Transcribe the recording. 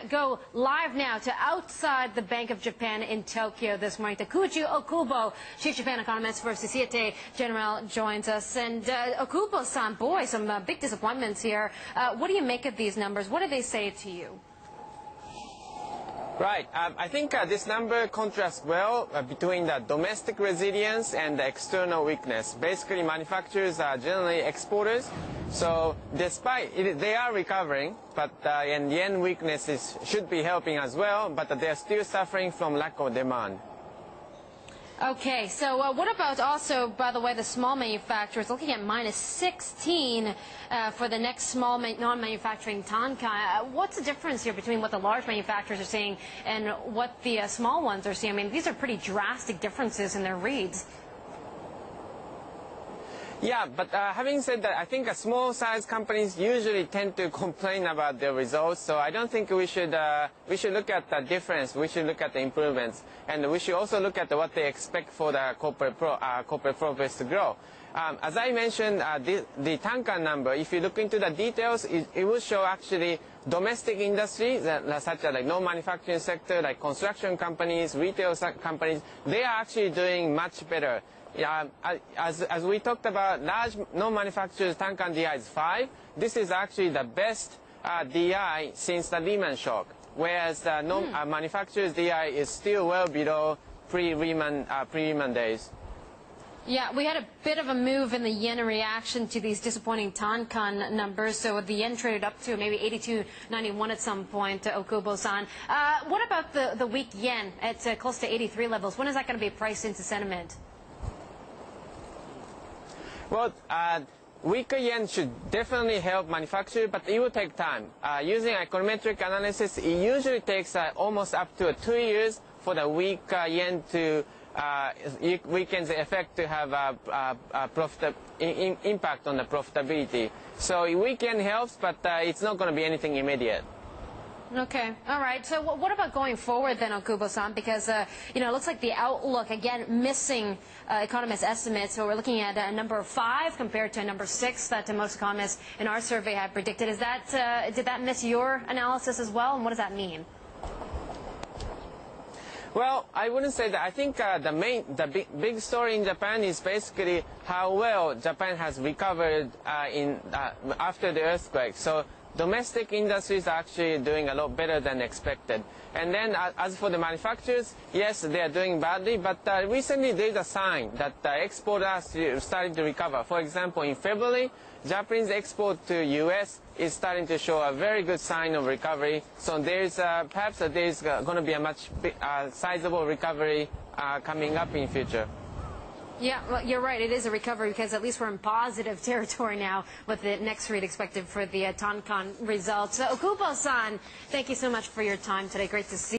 to go live now to outside the Bank of Japan in Tokyo this morning. Takuji Okubo, Chief Japan Economist for Societe Generale, joins us. And Okubo-san, boy, some big disappointments here. What do you make of these numbers? What do they say to you? Right. I think this number contrasts well between the domestic resilience and the external weakness. Basically, manufacturers are generally exporters. So despite they are recovering, but and yen weaknesses should be helping as well, but they are still suffering from lack of demand. Okay, so what about also, by the way, the small manufacturers looking at -16 for the next small non-manufacturing Tankan? What's the difference here between what the large manufacturers are seeing and what the small ones are seeing? I mean, these are pretty drastic differences in their reads. Yeah, but having said that, I think small-sized companies usually tend to complain about their results. So I don't think we should look at the difference. We should look at the improvements, and we should also look at what they expect for the corporate profits to grow. As I mentioned, the Tankan number, if you look into the details, it will show actually domestic industries such as like non-manufacturing sector, like construction companies, retail companies. They are actually doing much better. As we talked about, large non-manufacturers Tankan DI is 5. This is actually the best DI since the Lehman shock, whereas the manufacturers DI is still well below pre-Lehman days. Yeah, we had a bit of a move in the yen in reaction to these disappointing Tankan numbers. So the yen traded up to maybe 82.91 at some point, Okubo-san. What about the weak yen at close to 83 levels? When is that going to be priced into sentiment? Well, weaker yen should definitely help manufacturers, but it will take time. Using econometric analysis, it usually takes almost up to 2 years for the weak yen to weaken the effect to have impact on the profitability. So weak yen helps, but it's not going to be anything immediate. Okay, all right. So what about going forward then, Okubo-san? Because, you know, it looks like the outlook, again, missing economist estimates. So we're looking at a number 5 compared to a number 6 that most economists in our survey had predicted. Is that, did that miss your analysis as well? And what does that mean? Well, I wouldn't say that. I think the big story in Japan is basically how well Japan has recovered after the earthquake. So domestic industries are actually doing a lot better than expected. And then as for the manufacturers, yes, they are doing badly, but recently there is a sign that exports are starting to recover. For example, in February, Japanese export to U.S. is starting to show a very good sign of recovery. So there's perhaps there's going to be a much sizable recovery coming up in the future. Yeah, well, you're right. It is a recovery because at least we're in positive territory now with the next read expected for the Tankan results. Okubo-san, thank you so much for your time today. Great to see you.